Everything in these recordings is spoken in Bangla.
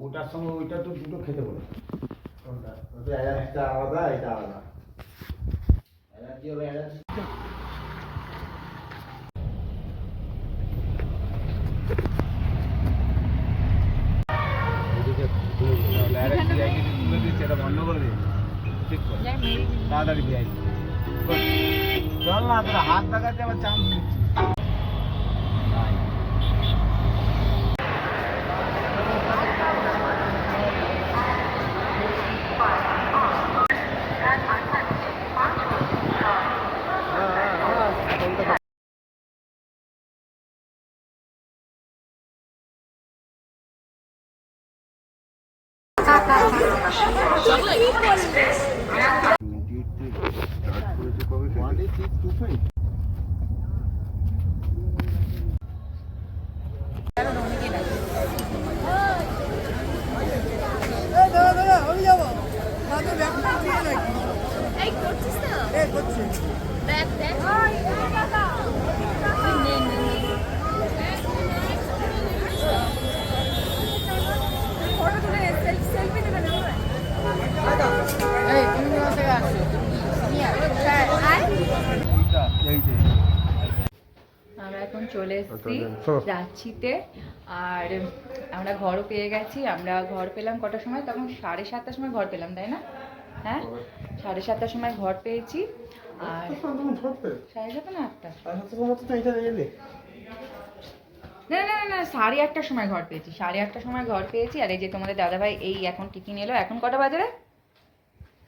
ওটার সঙ্গে ওইটা তো দুটো খেতে বলে কোনটা ওটা এলাচটা আলাদা এটা আলাদা এলাচি হলো এলাচি বন্ধ করে দিই ঠিক করে তাড়াতাড়ি দিয়ে চল না তোরা হাত লাগাতে আবার চান্স দিচ্ছি আমরা এখন চলে এসেছি রাঁচিতে আর আমরা ঘরও পেয়ে গেছি। আমরা ঘর পেলাম কটার সময়? তখন 7:30টার সময় ঘর পেলাম, তাই না? হ্যাঁ, 7:30টার সময় ঘর পেয়েছি। আর 7:30 না 8টা? না না না না 8:30টার সময় ঘর পেয়েছি, 8:30টার সময় ঘর পেয়েছি। আর এই যে তোমাদের দাদাভাই এই এখন টিফিন এলো। এখন কটা বাজে রে?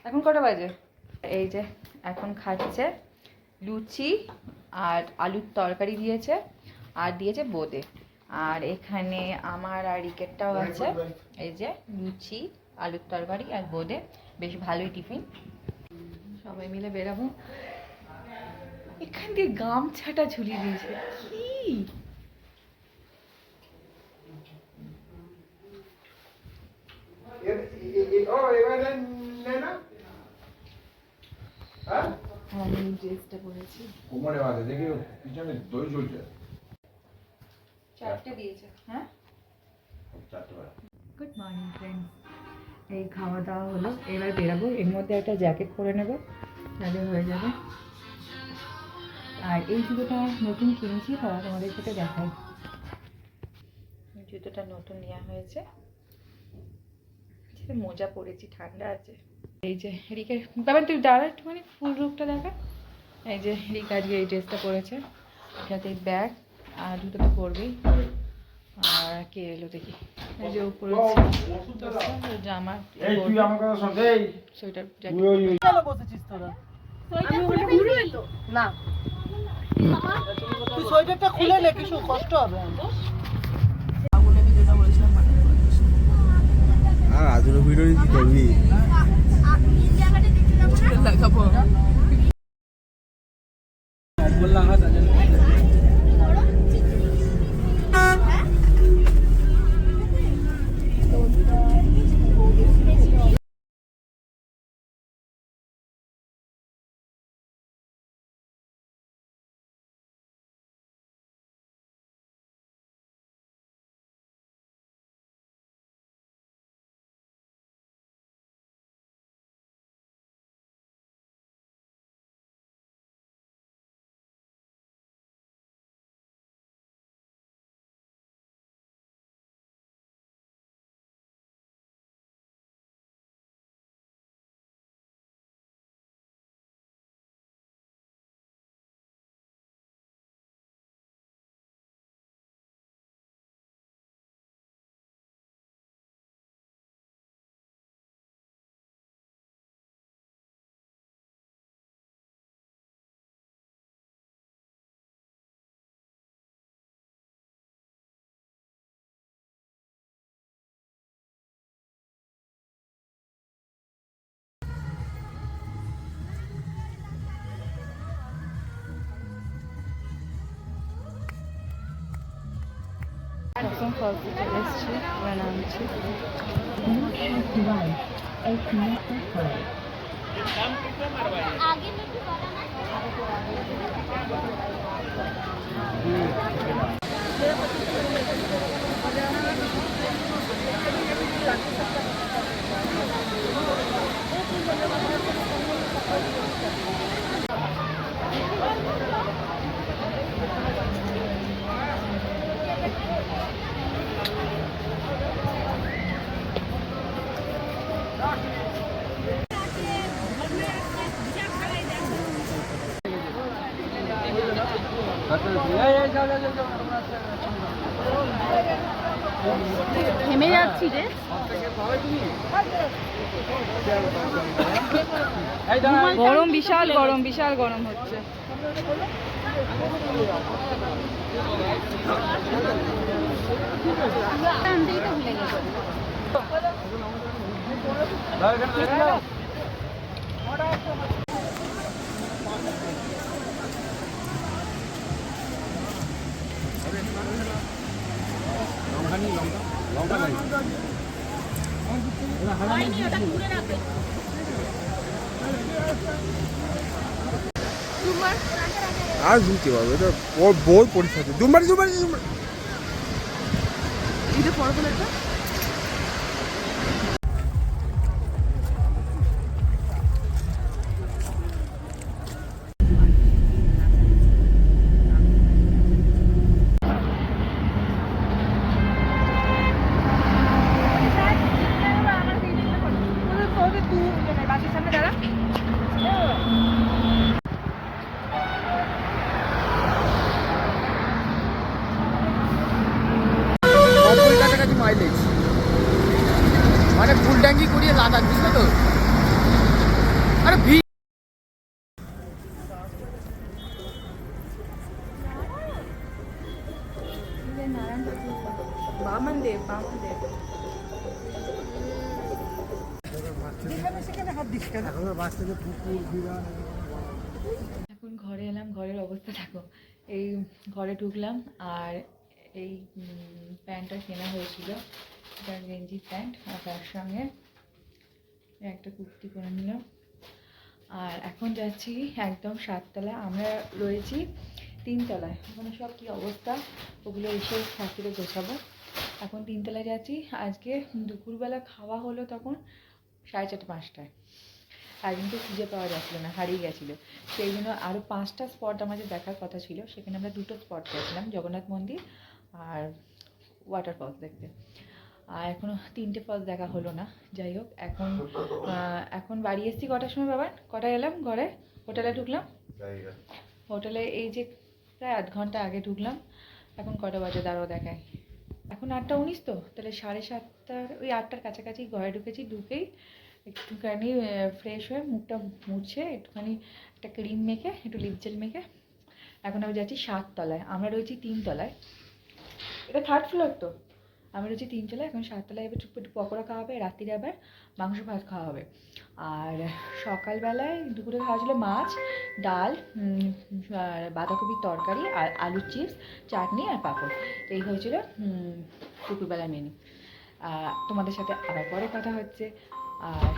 এখন কটা বাজে? এই যে এখন খাচ্ছে লুচি আর আলুর তরকারি দিয়েছে আর দিয়েছে বোঁদে। আর এখানে আমার আর রিকেটটাও আছে। এই যে লুচি আলুর তরকারি আর বোঁদে, বেশ ভালোই টিফিন। সবাই মিলে বেরাবো। এখান দিয়ে গামছাটা ঝুলিয়ে দিয়েছে কি আমি ড্রেসটা পরেছি। কোমরে বাঁধে দেখি পিছনে দই ঝুলছে। 4টে দিয়েছে। হ্যাঁ 4টে বার। গুড মর্নিং ফ্রেন্ডস, এই খাওয়া দাওয়া হলো, এবার বেরাবো। এর মধ্যে একটা জ্যাকেট পরে নেবো, তাহলে হয়ে যাবে। আর এই জুতোটা নতুন কিনেছি, তারা তোমাদের সাথে দেখাই। জুতোটা নতুন নেওয়া হয়েছে, মোজা পরেছি, ঠান্ডা আছে। এই যে রিকের বাবা, তুই দাঁড়া একটুখানি, ফুল রূপটা দেখা। এই যে রিক আজকে এই ড্রেসটা পরেছে, সাথে ব্যাগ আর জুতোটা পরবেই। আর কে এলো দেখি, এই যে ও পরেছে জামা, সোয়েটার, জ্যাকেট। বসেছিস তোরা? না তুই সোয়েটারটা খুলে নে, কিছু কষ্ট হবে। আর আজুর ভিডিও কি করবি? দেখাবো বললাম। এখন ফলসে চলে এসেছি, আমরা নামছি। থেমে যাচ্ছি রে। গরম, বিশাল গরম, বিশাল গরম হচ্ছে। আর ঝুঁকতে পারবে এটা বই পরীক্ষা আছে দুমারি দুমারি দুমারি কাছাকাছি মাইলেজ মানে ফুল ট্যাঙ্কি করিয়ে লাদাখ বুঝলো তো আরে এখন ঘরে এলাম, ঘরের অবস্থা দেখো। এই ঘরে ঢুকলাম আর এই প্যান্টটা কেনা হয়েছিল, এটা গেঞ্জি প্যান্ট, আর তার সঙ্গে একটা কুর্তি করে নিলাম। আর এখন যাচ্ছি একদম 7 তলা, আমরা রয়েছি 3 তলায়। ওখানে সব কী অবস্থা ওগুলো এসে থাকতে গোছাবো। এখন 3 তলায় যাচ্ছি। আজকে দুপুরবেলা খাওয়া হলো তখন 4:30 5টায়, আর কিন্তু খুঁজে পাওয়া যাচ্ছিলো না, হারিয়ে গেছিলো। সেই জন্য আরও 5টা স্পট আমাদের দেখার কথা ছিল, সেখানে আমরা 2টো স্পট গেছিলাম, জগন্নাথ মন্দির আর ওয়াটারফলস দেখতে। আর এখনও 3টে ফলস দেখা হলো না। যাই হোক, এখন বাড়ি এসেছি কটার সময় বাবা? কটায় এলাম ঘরে? হোটেলে ঢুকলাম, হোটেলে এই যে প্রায় 8 ঘন্টা আগে ঢুকলাম। এখন কটা বাজে দাঁড়াও দেখায়, এখন 8:19 তো, তাহলে 7:30 ওই 8টার কাছাকাছি ঘরে ঢুকেছি। ঢুকেই একটুখানি ফ্রেশ হয়ে মুখটা মুছে একটুখানি একটা ক্রিম মেখে একটু লিপ জেল মেখে এখন আমি যাচ্ছি 7 তলায়। আমরা রয়েছি 3 তলায়, এটা 3rd ফ্লোর তো। আমি রয়েছি 3 তলায়, এখন 7 তলায় এবার একটু পকোড়া খাওয়া হবে, রাত্রিরে আবার মাংস ভাত খাওয়া হবে। আর সকালবেলায় দুপুরে খাওয়া ছিল মাছ, ডাল, আর বাঁধাকপির তরকারি, আর আলুর চিপস, চাটনি আর পাঁপড়। এই হয়েছিল দুপুরবেলার মেনু। তোমাদের সাথে আবার পরে কথা হচ্ছে। আর